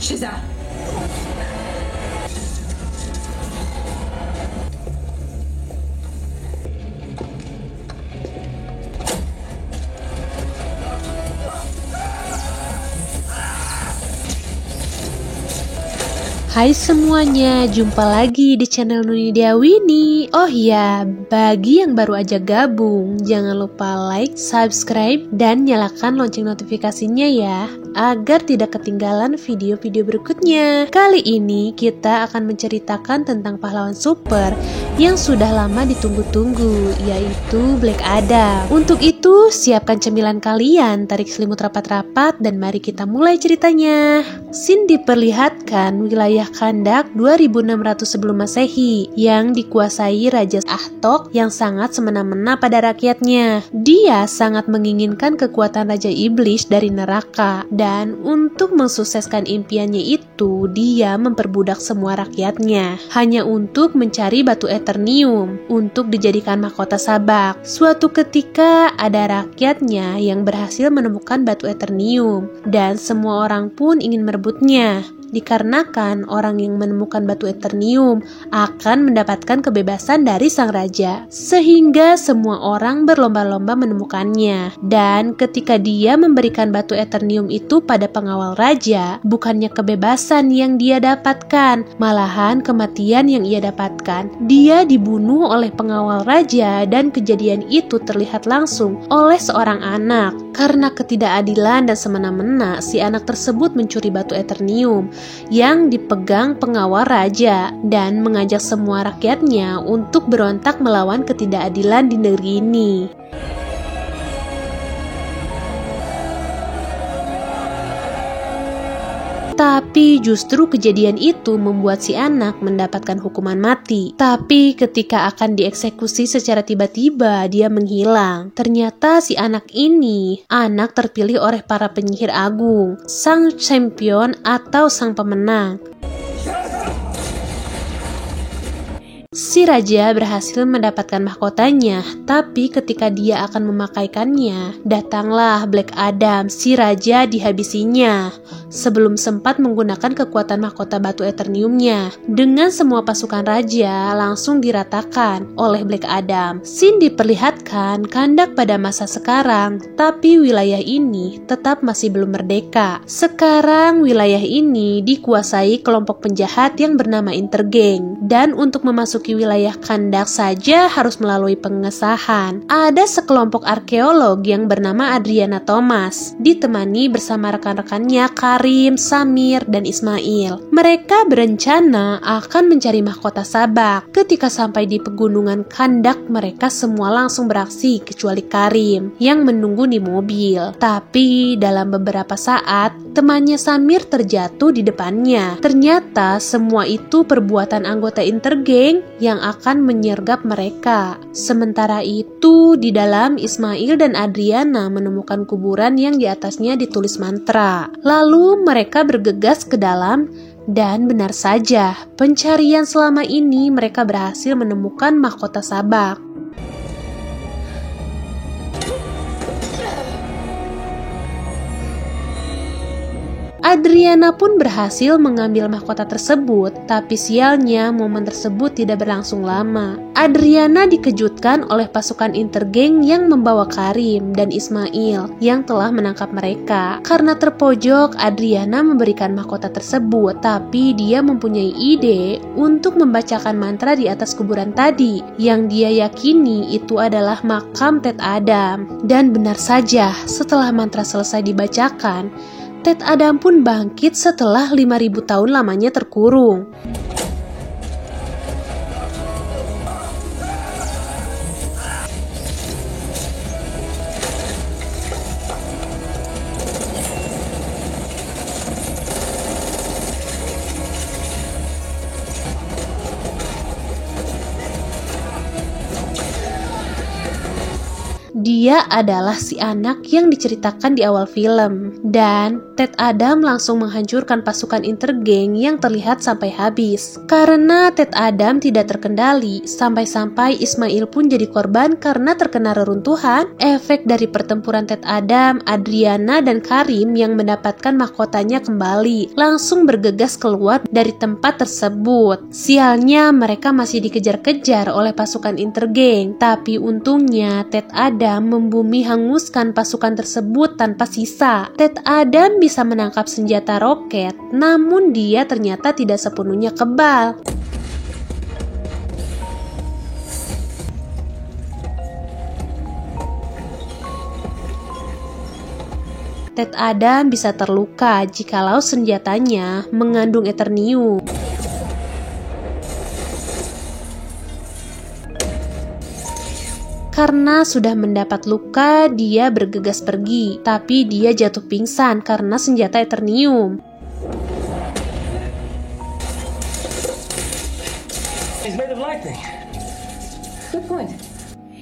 是的。Hai semuanya, jumpa lagi di channel Nuni Dewi nih. Oh iya, bagi yang baru aja gabung, jangan lupa like, subscribe, dan nyalakan lonceng notifikasinya ya, agar tidak ketinggalan video-video berikutnya. Kali ini kita akan menceritakan tentang pahlawan super yang sudah lama ditunggu-tunggu, yaitu Black Adam. Untuk itu, siapkan cemilan kalian, tarik selimut rapat-rapat, dan mari kita mulai ceritanya. Scene diperlihatkan wilayah Kandak 2600 sebelum Masehi yang dikuasai Raja Ahtok yang sangat semena-mena pada rakyatnya. Dia sangat menginginkan kekuatan Raja Iblis dari neraka, dan untuk mensukseskan impiannya itu, dia memperbudak semua rakyatnya hanya untuk mencari batu Eternium untuk dijadikan mahkota Sabak. Suatu ketika ada rakyatnya yang berhasil menemukan batu Eternium, dan semua orang pun ingin merebutnya. Dikarenakan orang yang menemukan batu Eternium akan mendapatkan kebebasan dari sang raja, sehingga semua orang berlomba-lomba menemukannya. Dan ketika dia memberikan batu Eternium itu pada pengawal raja, bukannya kebebasan yang dia dapatkan, malahan kematian yang ia dapatkan. Dia dibunuh oleh pengawal raja, dan kejadian itu terlihat langsung oleh seorang anak. Karena ketidakadilan dan semena-mena, si anak tersebut mencuri batu Eternium yang dipegang pengawal raja dan mengajak semua rakyatnya untuk berontak melawan ketidakadilan di negeri ini. Tapi justru kejadian itu membuat si anak mendapatkan hukuman mati. Tapi ketika akan dieksekusi secara tiba-tiba, dia menghilang. Ternyata si anak ini anak terpilih oleh para penyihir agung, sang champion atau sang pemenang. Si raja berhasil mendapatkan mahkotanya, tapi ketika dia akan memakaikannya, datanglah Black Adam. Si raja dihabisinya sebelum sempat menggunakan kekuatan mahkota batu Eterniumnya. Dengan semua pasukan raja langsung diratakan oleh Black Adam. Scene diperlihatkan Kandak pada masa sekarang, tapi wilayah ini tetap masih belum merdeka. Sekarang wilayah ini dikuasai kelompok penjahat yang bernama Intergang, dan untuk memasuki wilayah Kandak saja harus melalui pengesahan. Ada sekelompok arkeolog yang bernama Adriana Thomas, ditemani bersama rekan-rekannya Karim, Samir, dan Ismail. Mereka berencana akan mencari mahkota Sabak. Ketika sampai di pegunungan Kandak, mereka semua langsung beraksi kecuali Karim yang menunggu di mobil. Tapi dalam beberapa saat, temannya Samir terjatuh di depannya. Ternyata semua itu perbuatan anggota Intergang yang akan menyergap mereka. Sementara itu, di dalam Ismail dan Adriana menemukan kuburan yang di atasnya ditulis mantra. Lalu mereka bergegas ke dalam, dan benar saja, pencarian selama ini mereka berhasil menemukan mahkota Sabak. Adriana pun berhasil mengambil mahkota tersebut, tapi sialnya momen tersebut tidak berlangsung lama. Adriana dikejutkan oleh pasukan Intergang yang membawa Karim dan Ismail yang telah menangkap mereka. Karena terpojok, Adriana memberikan mahkota tersebut, tapi dia mempunyai ide untuk membacakan mantra di atas kuburan tadi, yang dia yakini itu adalah makam Ted Adam. Dan benar saja, setelah mantra selesai dibacakan, Ted Adam pun bangkit setelah 5000 tahun lamanya terkurung. dia adalah si anak yang diceritakan di awal film. Dan Ted Adam langsung menghancurkan pasukan Intergang yang terlihat sampai habis. Karena Ted Adam tidak terkendali, sampai-sampai Ismail pun jadi korban karena terkena reruntuhan. Efek dari pertempuran Ted Adam, Adriana dan Karim yang mendapatkan mahkotanya kembali langsung bergegas keluar dari tempat tersebut. Sialnya mereka masih dikejar-kejar oleh pasukan Intergang, tapi untungnya Ted Adam membumi hanguskan pasukan tersebut tanpa sisa. Ted Adam bisa menangkap senjata roket, namun dia ternyata tidak sepenuhnya kebal. Ted Adam bisa terluka jikalau senjatanya mengandung Eternium. Karena sudah mendapat luka, dia bergegas pergi, tapi dia jatuh pingsan karena senjata Eternium. He's made of lightning. Good point.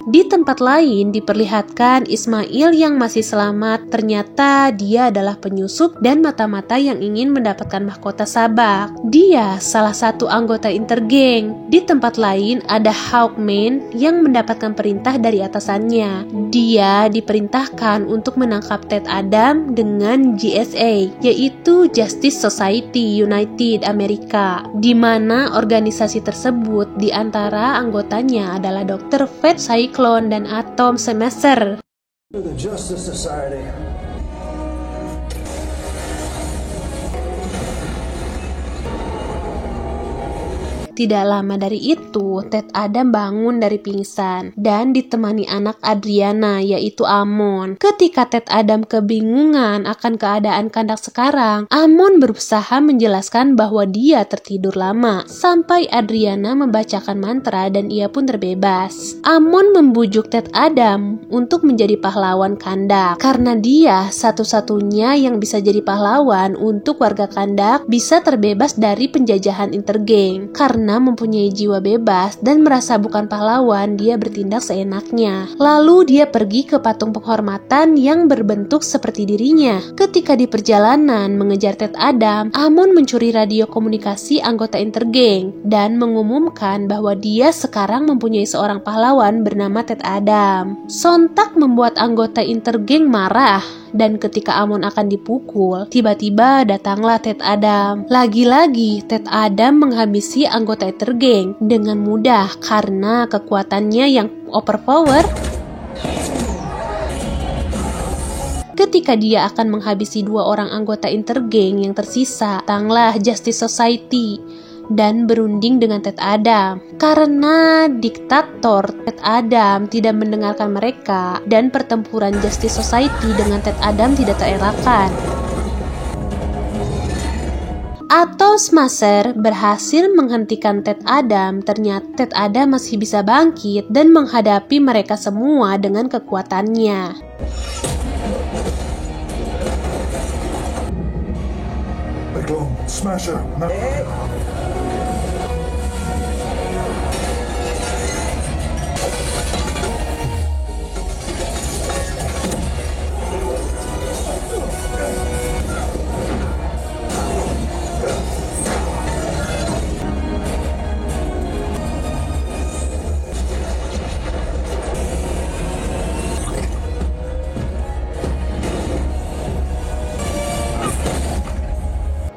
Di tempat lain diperlihatkan Ismail yang masih selamat, ternyata dia adalah penyusup dan mata-mata yang ingin mendapatkan mahkota sabak. Dia salah satu anggota Intergang. Di tempat lain ada Hawkman yang mendapatkan perintah dari atasannya. Dia diperintahkan untuk menangkap Ted Adam dengan GSA, yaitu Justice Society United Amerika, di mana organisasi tersebut di antara anggotanya adalah Dr. Fate Cyclone dan Atom Semester. The Justice Society. Tidak lama dari itu, Ted Adam bangun dari pingsan dan ditemani anak Adriana, yaitu Amon. Ketika Ted Adam kebingungan akan keadaan Kandak sekarang, Amon berusaha menjelaskan bahwa dia tertidur lama, sampai Adriana membacakan mantra dan ia pun terbebas. Amon membujuk Ted Adam untuk menjadi pahlawan Kandak, karena dia satu-satunya yang bisa jadi pahlawan untuk warga Kandak bisa terbebas dari penjajahan Intergang. Karena mempunyai jiwa bebas dan merasa bukan pahlawan, dia bertindak seenaknya. Lalu dia pergi ke patung penghormatan yang berbentuk seperti dirinya. Ketika di perjalanan mengejar Ted Adam, Amon mencuri radio komunikasi anggota Intergang dan mengumumkan bahwa dia sekarang mempunyai seorang pahlawan bernama Ted Adam. Sontak membuat anggota Intergang marah. Dan ketika Amon akan dipukul, tiba-tiba datanglah Ted Adam. Lagi-lagi Ted Adam menghabisi anggota Intergang dengan mudah karena kekuatannya yang overpower. Ketika dia akan menghabisi dua orang anggota Intergang yang tersisa, datanglah Justice Society dan berunding dengan Ted Adam. Karena diktator Ted Adam tidak mendengarkan mereka dan pertempuran Justice Society dengan Ted Adam tidak terelakkan. Atom Smasher berhasil menghentikan Ted Adam. Ternyata Ted Adam masih bisa bangkit dan menghadapi mereka semua dengan kekuatannya. Smasher.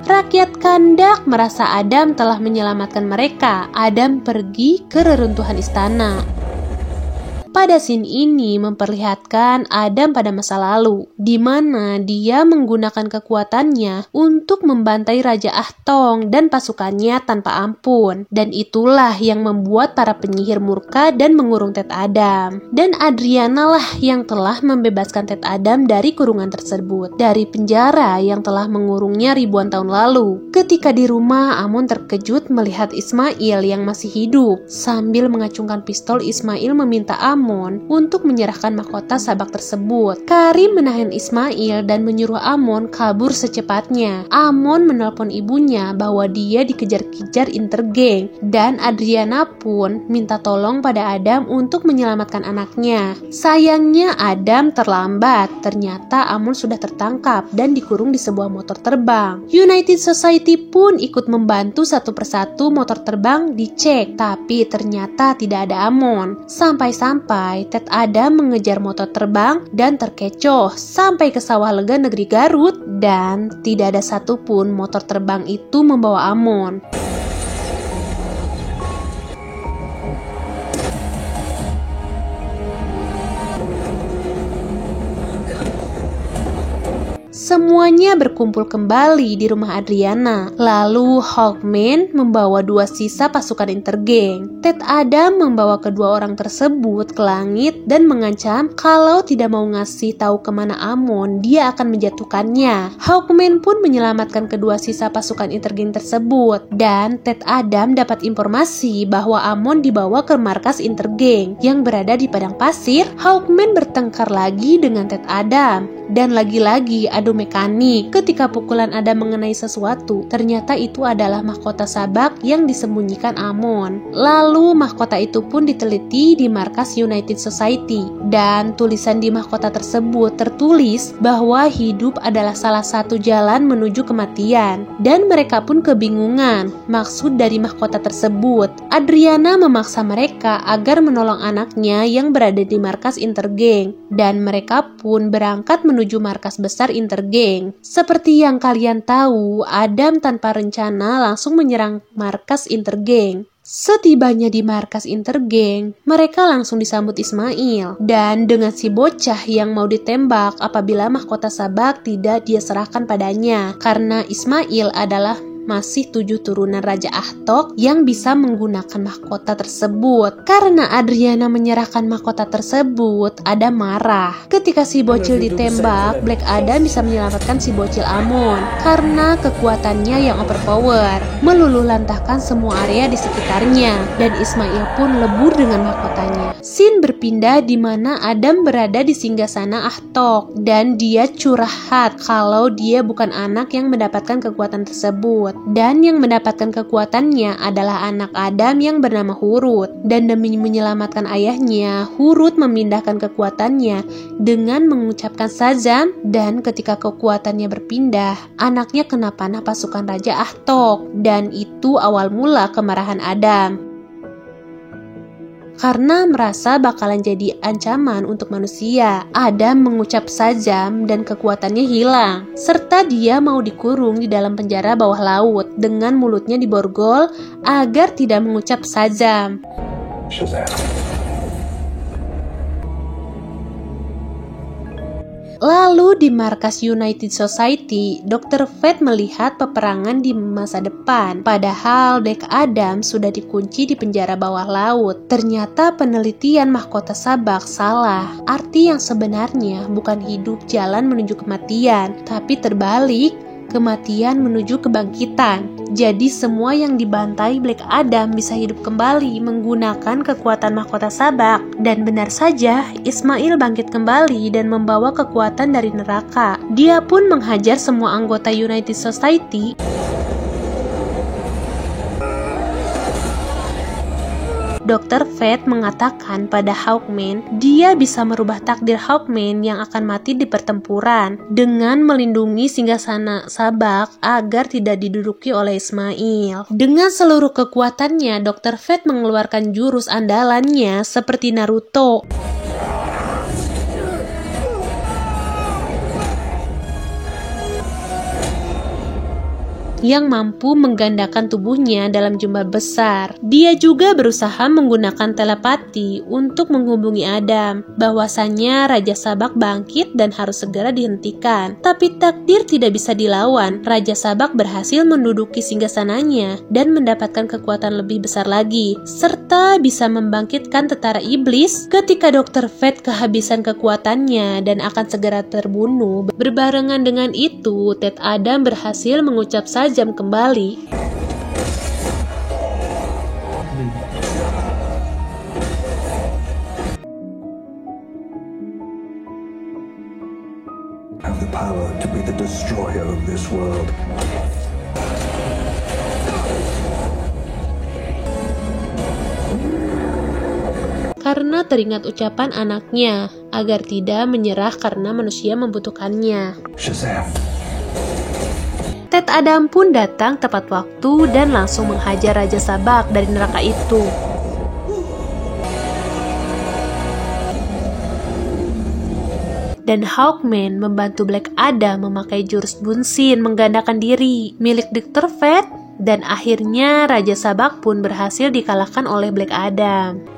Rakyat Kandak merasa Adam telah menyelamatkan mereka. Adam pergi ke reruntuhan istana. Pada scene ini memperlihatkan Adam pada masa lalu, di mana dia menggunakan kekuatannya untuk membantai Raja Ahtong dan pasukannya tanpa ampun. Dan itulah yang membuat para penyihir murka dan mengurung Ted Adam. Dan Adriana lah yang telah membebaskan Ted Adam dari kurungan tersebut, dari penjara yang telah mengurungnya ribuan tahun lalu. Ketika di rumah, Amon terkejut melihat Ismail yang masih hidup. Sambil mengacungkan pistol, Ismail meminta Amon untuk menyerahkan mahkota sabak tersebut. Karim menahan Ismail dan menyuruh Amon kabur secepatnya. Amon menelpon ibunya bahwa dia dikejar-kejar intergeng, dan Adriana pun minta tolong pada Adam untuk menyelamatkan anaknya. Sayangnya Adam terlambat. Ternyata Amon sudah tertangkap dan dikurung di sebuah motor terbang. United Society pun ikut membantu satu persatu motor terbang dicek, tapi ternyata tidak ada Amon. Sampai-sampai Ted Adam mengejar motor terbang dan terkecoh sampai ke sawah lega negeri Garut, dan tidak ada satupun motor terbang itu membawa Amon. Semuanya berkumpul kembali di rumah Adriana. Lalu Hawkman membawa 2 sisa pasukan intergeng. Ted Adam membawa kedua orang tersebut ke langit dan mengancam kalau tidak mau ngasih tahu kemana Amon, dia akan menjatuhkannya. Hawkman pun menyelamatkan kedua sisa pasukan intergeng tersebut, dan Ted Adam dapat informasi bahwa Amon dibawa ke markas intergeng yang berada di padang pasir. Hawkman bertengkar lagi dengan Ted Adam, dan lagi-lagi adu mekanik. Ketika pukulan Adam mengenai sesuatu, ternyata itu adalah mahkota sabak yang disembunyikan Amon. Lalu mahkota itu pun diteliti di markas United Society, dan tulisan di mahkota tersebut tertulis bahwa hidup adalah salah satu jalan menuju kematian, dan mereka pun kebingungan maksud dari mahkota tersebut. Adriana memaksa mereka agar menolong anaknya yang berada di markas intergeng, dan mereka pun berangkat menuju markas besar intergeng. Seperti yang kalian tahu, Adam tanpa rencana langsung menyerang markas intergeng. Setibanya di markas intergeng, mereka langsung disambut Ismail, dan dengan si bocah yang mau ditembak apabila mahkota sabak tidak dia serahkan padanya, karena Ismail adalah masih 7 turunan Raja Ahtok yang bisa menggunakan mahkota tersebut. Karena Adriana menyerahkan mahkota tersebut, Adam marah. Ketika si bocil ditembak, Black Adam bisa menyelamatkan si bocil Amon karena kekuatannya yang overpower, meluluh lantahkan semua area di sekitarnya, dan Ismail pun lebur dengan mahkotanya. Scene berpindah di mana Adam berada di singgasana Ahtok, dan dia curhat kalau dia bukan anak yang mendapatkan kekuatan tersebut, dan yang mendapatkan kekuatannya adalah anak Adam yang bernama Hurut. Dan demi menyelamatkan ayahnya, Hurut memindahkan kekuatannya dengan mengucapkan Shazam, dan ketika kekuatannya berpindah, anaknya kena panah pasukan Raja Ahtok, dan itu awal mula kemarahan Adam. Karena merasa bakalan jadi ancaman untuk manusia, Adam mengucap Shazam dan kekuatannya hilang, serta dia mau dikurung di dalam penjara bawah laut dengan mulutnya diborgol agar tidak mengucap Shazam. Lalu di markas United Society, Dr. Fate melihat peperangan di masa depan. Padahal Black Adam sudah dikunci di penjara bawah laut. Ternyata penelitian mahkota sabak salah. Arti yang sebenarnya bukan hidup jalan menuju kematian, tapi terbalik, kematian menuju kebangkitan. Jadi semua yang dibantai Black Adam bisa hidup kembali menggunakan kekuatan mahkota sabak. Dan benar saja, Ismail bangkit kembali dan membawa kekuatan dari neraka. Dia pun menghajar semua anggota United Society. Dr. Fate mengatakan pada Hawkman, dia bisa merubah takdir Hawkman yang akan mati di pertempuran dengan melindungi singgasana sabak agar tidak diduduki oleh Ismail. Dengan seluruh kekuatannya, Dr. Fate mengeluarkan jurus andalannya seperti Naruto, yang mampu menggandakan tubuhnya dalam jumlah besar. Dia juga berusaha menggunakan telepati untuk menghubungi Adam, bahwasannya Raja Sabak bangkit dan harus segera dihentikan. Tapi takdir tidak bisa dilawan. Raja Sabak berhasil menduduki singgasananya dan mendapatkan kekuatan lebih besar lagi, serta bisa membangkitkan tentara iblis ketika Dr. Fate kehabisan kekuatannya dan akan segera terbunuh. Berbarengan dengan itu, Ted Adam berhasil mengucap tajam kembali. Have the power to be the destroyer of this world. Karena teringat ucapan anaknya agar tidak menyerah karena manusia membutuhkannya. Shazam! Ted Adam pun datang tepat waktu dan langsung menghajar Raja Sabak dari neraka itu. Dan Hawkman membantu Black Adam memakai jurus Bunsin menggandakan diri milik Dr. Fate, dan akhirnya Raja Sabak pun berhasil dikalahkan oleh Black Adam.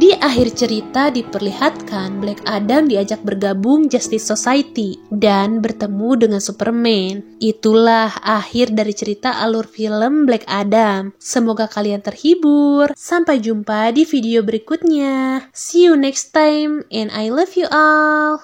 Di akhir cerita diperlihatkan Black Adam diajak bergabung Justice Society dan bertemu dengan Superman. Itulah akhir dari cerita alur film Black Adam. Semoga kalian terhibur. Sampai jumpa di video berikutnya. See you next time and I love you all.